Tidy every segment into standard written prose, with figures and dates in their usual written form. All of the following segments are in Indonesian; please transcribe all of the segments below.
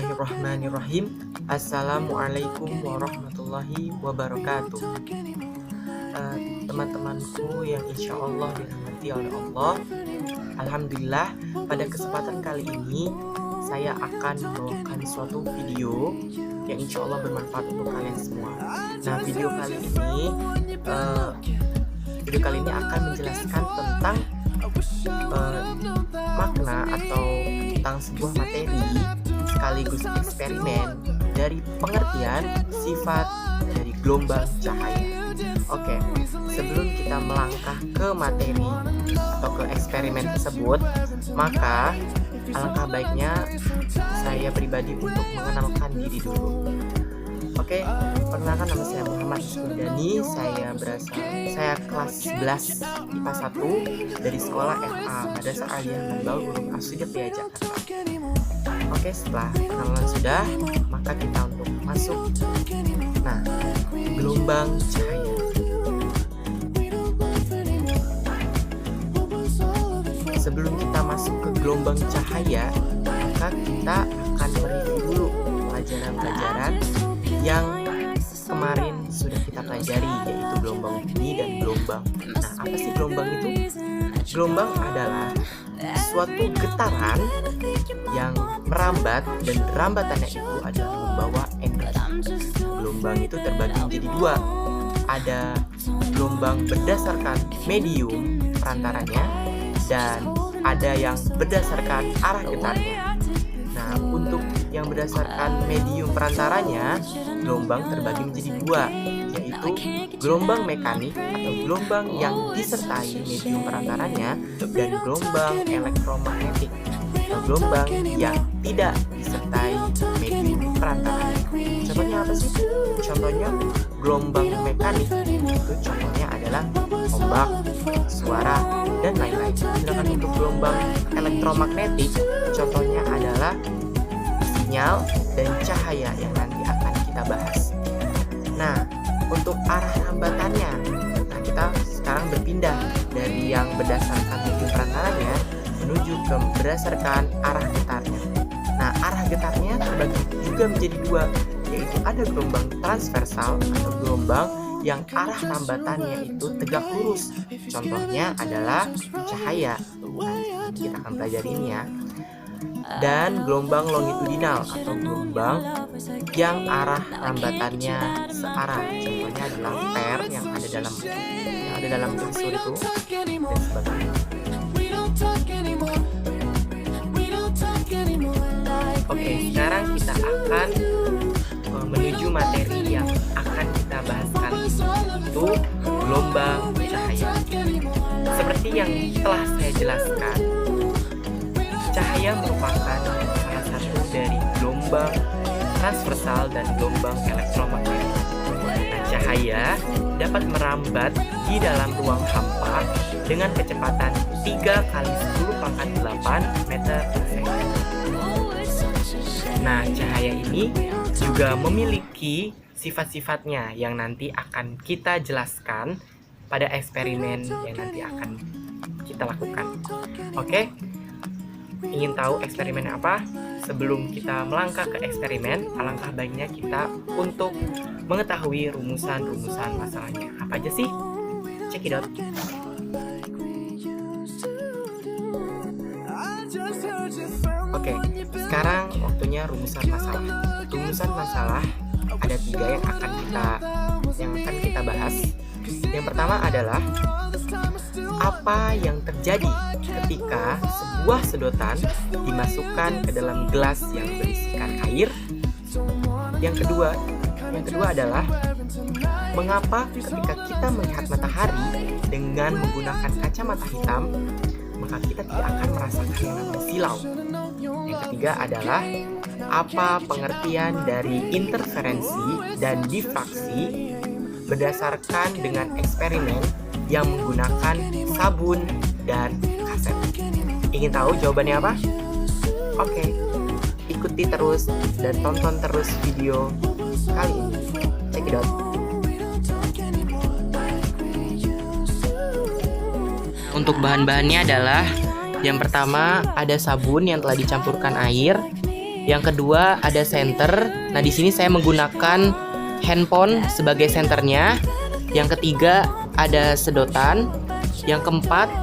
Bismillahirrahmanirrahim. Assalamualaikum warahmatullahi wabarakatuh. Teman-temanku yang insya Allah dirahmati oleh Allah, alhamdulillah pada kesempatan kali ini saya akan membawakan suatu video yang insya Allah bermanfaat untuk kalian semua. Nah, video kali ini akan menjelaskan tentang makna atau tentang sebuah materi sekaligus eksperimen dari pengertian sifat dari gelombang cahaya. Oke, sebelum kita melangkah ke materi atau ke eksperimen tersebut, maka alangkah baiknya saya pribadi untuk mengenalkan diri dulu. Oke, perkenalkan, nama saya Muhammad Ismudani. Saya kelas 11 IPA 1 dari sekolah FA Madrasah Aliyah Manbaul Ulum Asyiddiyah Jakarta. Oke, setelah perkenalan sudah, maka kita untuk masuk. Nah, gelombang cahaya. Sebelum kita masuk ke gelombang cahaya, maka kita akan mereview dulu pelajaran-pelajaran yang kemarin sudah kita pelajari, yaitu gelombang bunyi dan gelombang. Nah, apa sih gelombang itu? Gelombang adalah suatu getaran yang merambat dan rambatannya itu adalah membawa energi. Gelombang itu terbagi menjadi dua. Ada gelombang berdasarkan medium perantaranya dan ada yang berdasarkan arah getarnya. Nah, untuk yang berdasarkan medium perantaranya, gelombang terbagi menjadi dua, yaitu gelombang mekanik atau gelombang yang disertai medium perantaranya dan gelombang elektromagnetik atau gelombang yang tidak disertai medium perantaranya. Contohnya apa sih? Contohnya gelombang mekanik itu contohnya adalah ombak, suara, dan lain-lain. Sedangkan untuk gelombang elektromagnetik contohnya adalah sinyal dan cahaya yang nanti akan kita bahas. Nah, untuk arah rambatannya, nah kita sekarang berpindah dari yang berdasarkan medium perantaranya menuju ke berdasarkan arah getarnya. Nah, arah getarnya terbagi juga menjadi dua, yaitu ada gelombang transversal atau gelombang yang arah rambatannya itu tegak lurus. Contohnya adalah cahaya. Nah, kita akan pelajari ini ya. Dan gelombang longitudinal atau gelombang yang arah rambatannya searah. Contohnya adalah per yang ada dalam unsur itu dan sebagainya. Oke, sekarang kita akan menuju materi yang akan kita bahaskan, itu gelombang cahaya. Seperti yang telah saya jelaskan, cahaya merupakan salah satu dari gelombang transversal dan gelombang elektromagnetik. Nah, cahaya dapat merambat di dalam ruang hampa dengan kecepatan 3 kali 10⁸ meter per second. Nah, cahaya ini juga memiliki sifat-sifatnya yang nanti akan kita jelaskan pada eksperimen yang nanti akan kita lakukan. Oke? Ingin tahu eksperimennya apa? Sebelum kita melangkah ke eksperimen, alangkah baiknya kita untuk mengetahui rumusan-rumusan masalahnya. Apa aja sih? Check it out. Oke, sekarang waktunya rumusan masalah. Rumusan masalah ada 3 yang akan kita bahas. Yang pertama adalah apa yang terjadi ketika sebuah sedotan dimasukkan ke dalam gelas yang berisikan air. Yang kedua adalah mengapa ketika kita melihat matahari dengan menggunakan kacamata hitam, maka kita tidak akan merasakan yang namanya silau. Yang ketiga adalah apa pengertian dari interferensi dan difraksi berdasarkan dengan eksperimen yang menggunakan sabun dan kaset. Ingin tahu jawabannya apa? Oke, ikuti terus dan tonton terus video kali ini. Check it out. Untuk bahan-bahannya adalah yang pertama ada sabun yang telah dicampurkan air. Yang kedua ada senter. Nah, di sini saya menggunakan handphone sebagai senternya. Yang ketiga ada sedotan. Yang keempat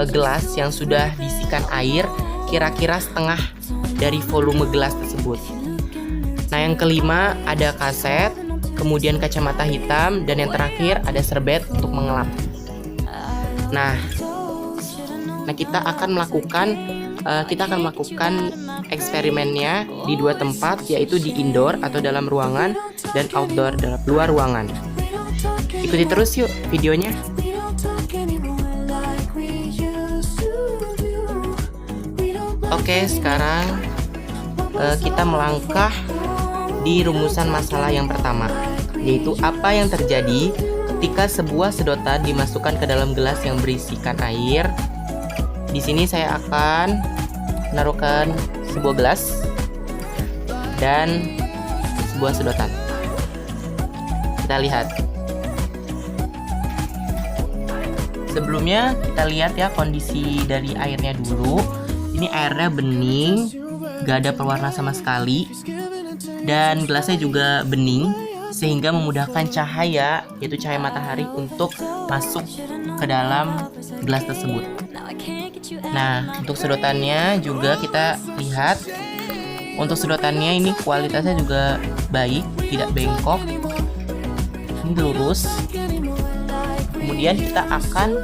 gelas yang sudah diisikan air, kira-kira setengah dari volume gelas tersebut. Nah, yang kelima ada kaset, kemudian kacamata hitam, dan yang terakhir ada serbet untuk mengelap. Nah, kita akan melakukan eksperimennya di dua tempat, yaitu di indoor atau dalam ruangan dan outdoor dalam luar ruangan. Ikuti terus yuk videonya. Oke, sekarang kita melangkah di rumusan masalah yang pertama, yaitu apa yang terjadi ketika sebuah sedotan dimasukkan ke dalam gelas yang berisikan air. Di sini saya akan menaruhkan sebuah gelas dan sebuah sedotan. Kita lihat. Sebelumnya kita lihat ya kondisi dari airnya dulu. Ini airnya bening, gak ada pewarna sama sekali, dan gelasnya juga bening, sehingga memudahkan cahaya, yaitu cahaya matahari, untuk masuk ke dalam gelas tersebut. Nah, untuk sedotannya juga kita lihat. Untuk sedotannya ini kualitasnya juga baik, tidak bengkok, ini lurus. Kemudian kita akan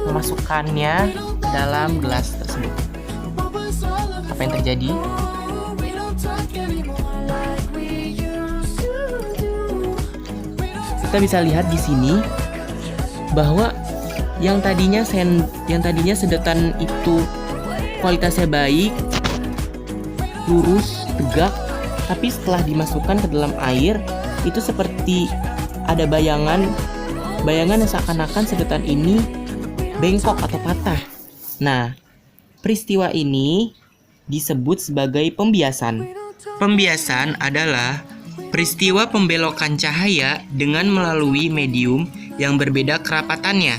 memasukkannya ke dalam gelas tersebut. Apa yang terjadi? Kita bisa lihat di sini bahwa yang tadinya sedotan itu kualitasnya baik, lurus, tegak, tapi setelah dimasukkan ke dalam air itu seperti ada bayangan yang seakan-akan sedotan ini bengkok atau patah. Nah, peristiwa ini disebut sebagai pembiasan. Pembiasan adalah peristiwa pembelokan cahaya dengan melalui medium yang berbeda kerapatannya.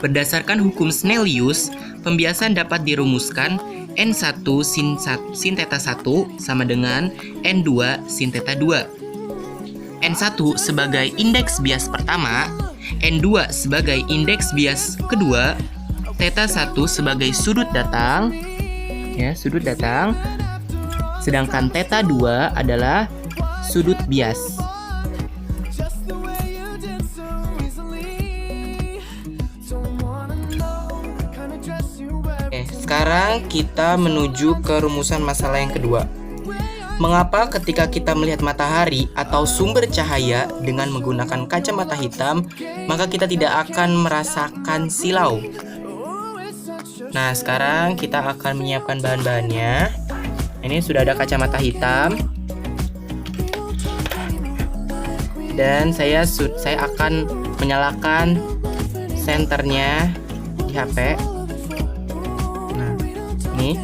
Berdasarkan hukum Snellius, pembiasan dapat dirumuskan N1 sin theta 1 sama dengan N2 sin theta 2. N1 sebagai indeks bias pertama, N2 sebagai indeks bias kedua, theta 1 sebagai sudut datang, sedangkan theta 2 adalah sudut bias. Sekarang kita menuju ke rumusan masalah yang kedua. Mengapa ketika kita melihat matahari atau sumber cahaya dengan menggunakan kacamata hitam, maka kita tidak akan merasakan silau? Nah, sekarang kita akan menyiapkan bahan-bahannya. Ini sudah ada kacamata hitam. Dan saya akan menyalakan senternya di HP. Nah, ini.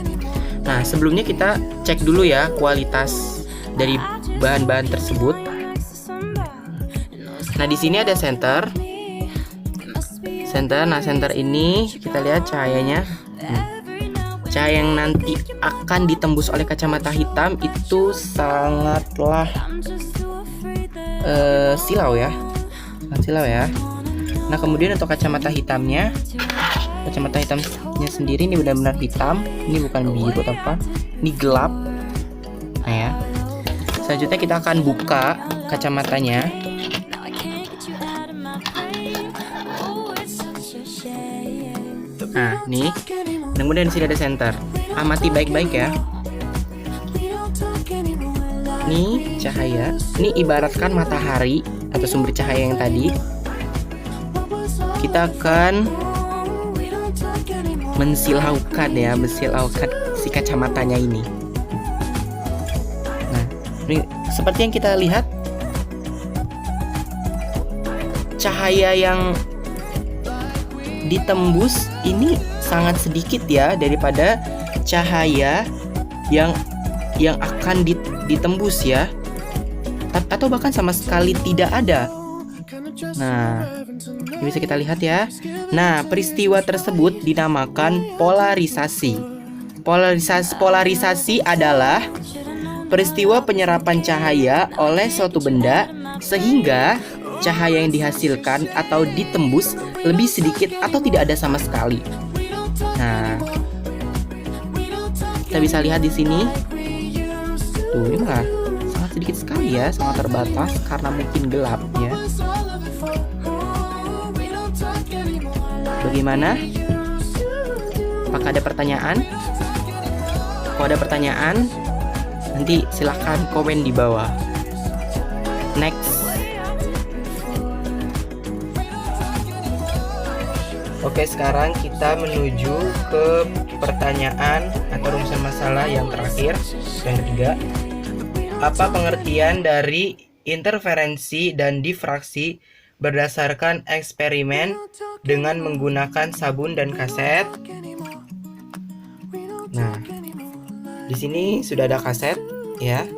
Nah, sebelumnya kita cek dulu ya kualitas dari bahan-bahan tersebut. Nah, di sini ada senter. Nah, senter ini kita lihat cahayanya. Cahaya yang nanti akan ditembus oleh kacamata hitam itu sangatlah silau ya. Nah, kemudian untuk kacamata hitamnya sendiri ini benar-benar hitam. Ini bukan biru atau apa, ini gelap. Nah ya, selanjutnya kita akan buka kacamatanya. Nah, nih. Kemudian di sini ada senter. Amati baik-baik ya. Ini cahaya. Ini ibaratkan matahari atau sumber cahaya yang tadi. Kita akan mensilaukan si kacamatanya ini. Nah, ini seperti yang kita lihat, cahaya yang ditembus ini sangat sedikit ya daripada cahaya yang akan ditembus ya, atau bahkan sama sekali tidak ada. Nah, ini bisa kita lihat ya. Nah, peristiwa tersebut dinamakan polarisasi. Polarisasi adalah peristiwa penyerapan cahaya oleh suatu benda sehingga cahaya yang dihasilkan atau ditembus lebih sedikit atau tidak ada sama sekali. Nah, kita bisa lihat di sini. Tuh, ini mah sangat sedikit sekali ya, sangat terbatas karena mungkin gelap ya. Bagaimana? Apakah ada pertanyaan? Kalau ada pertanyaan, nanti silahkan komen di bawah. Next. Oke, sekarang kita menuju ke pertanyaan atau rumusan masalah yang terakhir, yang ketiga. Apa pengertian dari interferensi dan difraksi berdasarkan eksperimen dengan menggunakan sabun dan kaset? Nah, di sini sudah ada kaset ya.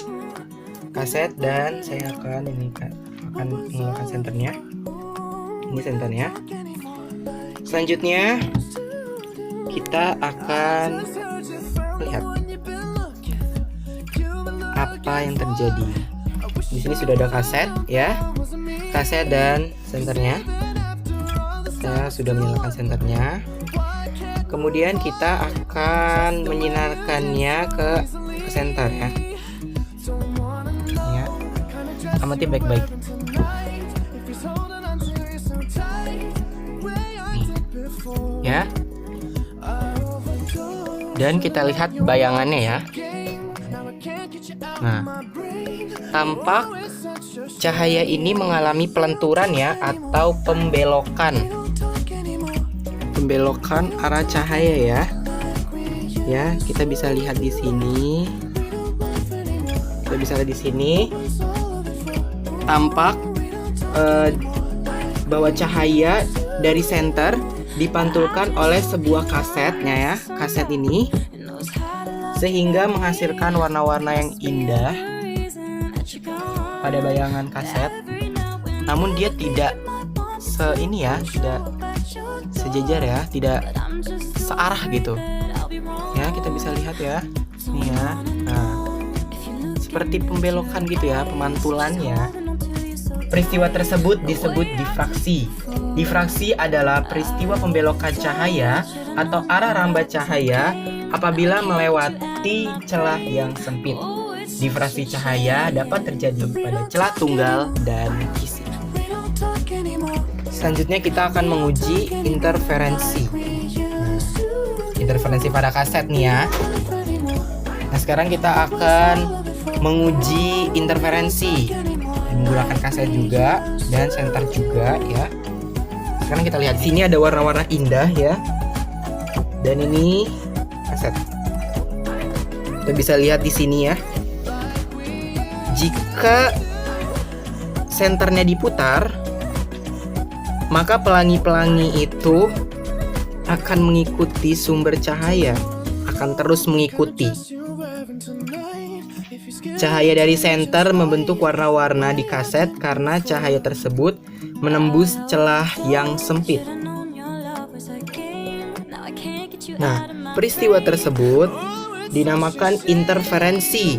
Kaset, dan saya akan menggunakan senternya. Ini senternya. Selanjutnya kita akan lihat apa yang terjadi. Di sini sudah ada kaset ya. Kaset dan senternya. Saya sudah menyalakan senternya. Kemudian kita akan menyinarkannya ke senter ya. Ya. Amati baik-baik. Nih. Ya. Dan kita lihat bayangannya ya. Nah, tampak cahaya ini mengalami pelenturan ya, atau pembelokan arah cahaya ya. Ya, kita bisa lihat di sini. Tampak bahwa cahaya dari senter dipantulkan oleh sebuah kasetnya ya, kaset ini, sehingga menghasilkan warna-warna yang indah pada bayangan kaset. Namun dia tidak tidak sejajar ya, tidak searah gitu. Ya, kita bisa lihat ya. Nih ya. Nah, seperti pembelokan gitu ya, pemantulannya. Peristiwa tersebut disebut difraksi. Difraksi adalah peristiwa pembelokan cahaya atau arah rambat cahaya apabila melewati celah yang sempit. Difraksi cahaya dapat terjadi pada celah tunggal dan kisi. Selanjutnya kita akan menguji interferensi. Interferensi pada kaset nih ya. Nah, sekarang kita akan menguji interferensi menggunakan kaset juga dan senter juga ya. Sekarang kita lihat sini ada warna-warna indah ya. Dan ini kaset. Kita bisa lihat di sini ya. Jika senternya diputar, maka pelangi-pelangi itu akan mengikuti sumber cahaya, akan terus mengikuti. Cahaya dari senter membentuk warna-warna di kaset karena cahaya tersebut menembus celah yang sempit. Nah, peristiwa tersebut dinamakan interferensi.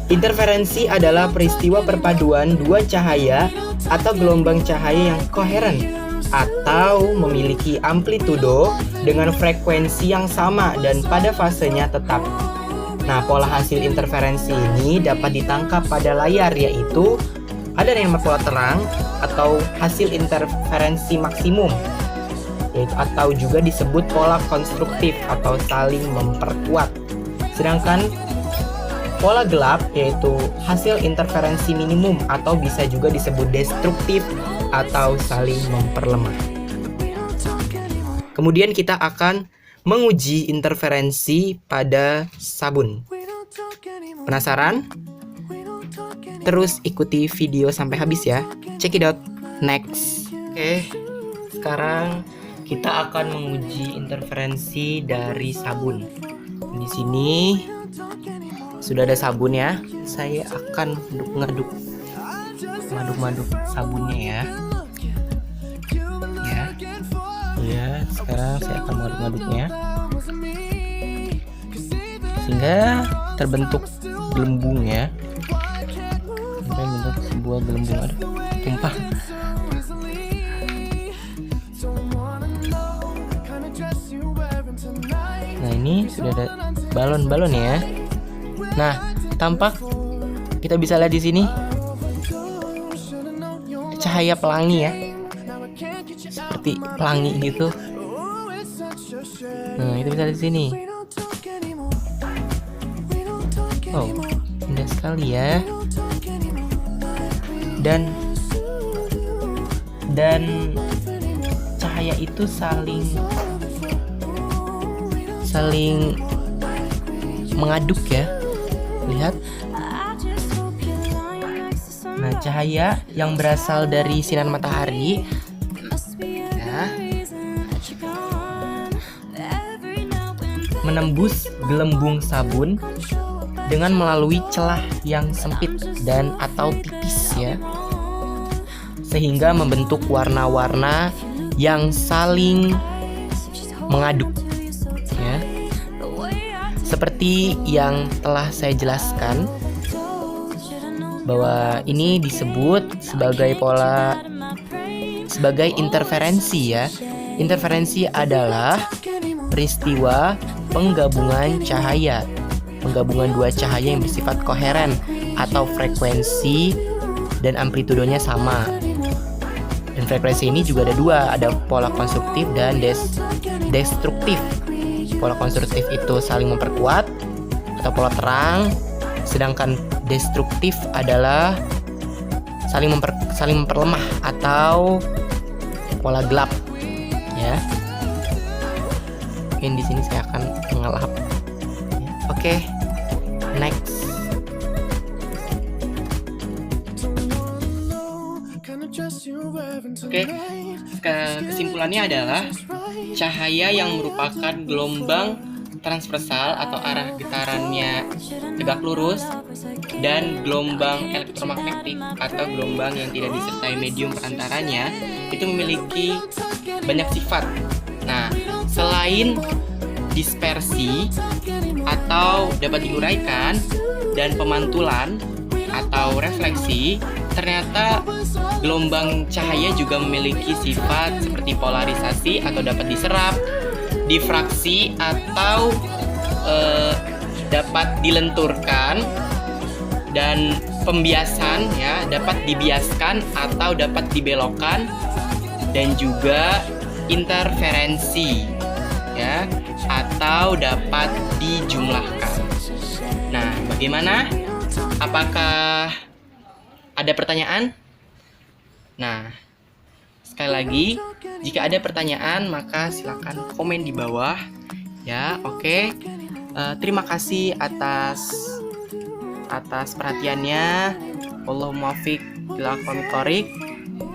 Interferensi adalah peristiwa perpaduan dua cahaya atau gelombang cahaya yang koheren atau memiliki amplitudo dengan frekuensi yang sama dan pada fasenya tetap. Nah, pola hasil interferensi ini dapat ditangkap pada layar, yaitu ada yang nama pola terang atau hasil interferensi maksimum, atau juga disebut pola konstruktif atau saling memperkuat. Sedangkan pola gelap yaitu hasil interferensi minimum atau bisa juga disebut destruktif atau saling memperlemah. Kemudian kita akan menguji interferensi pada sabun. Penasaran? Terus ikuti video sampai habis ya. Check it out. Next. Oke, sekarang kita akan menguji interferensi dari sabun. Di sini sudah ada sabun ya. Saya akan ngaduk sabunnya ya. Ya, sekarang saya akan mengaduk-ngaduknya. sehingga terbentuk gelembung ya. Sampai bentuk sebuah gelembung. Aduh, tumpah. Nah, ini sudah ada balon-balon ya. Nah, tampak kita bisa lihat di sini cahaya pelangi ya, seperti pelangi gitu. Nah, itu bisa di sini. Oh, indah sekali ya. Dan cahaya itu saling mengaduk ya. Lihat. Nah, cahaya yang berasal dari sinar matahari ya, menembus gelembung sabun dengan melalui celah yang sempit dan atau tipis ya, sehingga membentuk warna-warna yang saling mengaduk ya. Seperti yang telah saya jelaskan, bahwa ini disebut sebagai interferensi ya. Interferensi adalah peristiwa penggabungan cahaya, penggabungan dua cahaya yang bersifat koheren atau frekuensi dan amplitudenya sama. Dan frekuensi ini juga ada dua, ada pola konstruktif dan destruktif. Pola konstruktif itu saling memperkuat atau pola terang, sedangkan destruktif adalah saling memperlemah atau pola gelap ya. Mungkin di sini saya akan mengelap. Oke, next. Oke, kesimpulannya adalah cahaya yang merupakan gelombang transversal atau arah getarannya tegak lurus, dan gelombang elektromagnetik atau gelombang yang tidak disertai medium perantaranya itu memiliki banyak sifat. Nah, selain dispersi atau dapat diuraikan dan pemantulan atau refleksi, ternyata gelombang cahaya juga memiliki sifat seperti polarisasi atau dapat diserap, difraksi atau dapat dilenturkan, dan pembiasan ya, dapat dibiaskan atau dapat dibelokkan, dan juga interferensi ya, atau dapat dijumlahkan. Nah, bagaimana? Apakah ada pertanyaan? Nah, sekali lagi, jika ada pertanyaan maka silakan komen di bawah ya. Oke. Terima kasih atas perhatiannya. Allahumma muwaffiq ila aqwamit thoriq.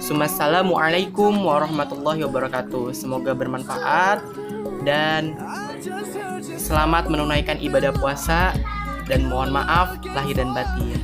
Assalamualaikum warahmatullahi wabarakatuh. Semoga bermanfaat dan selamat menunaikan ibadah puasa, dan mohon maaf lahir dan batin.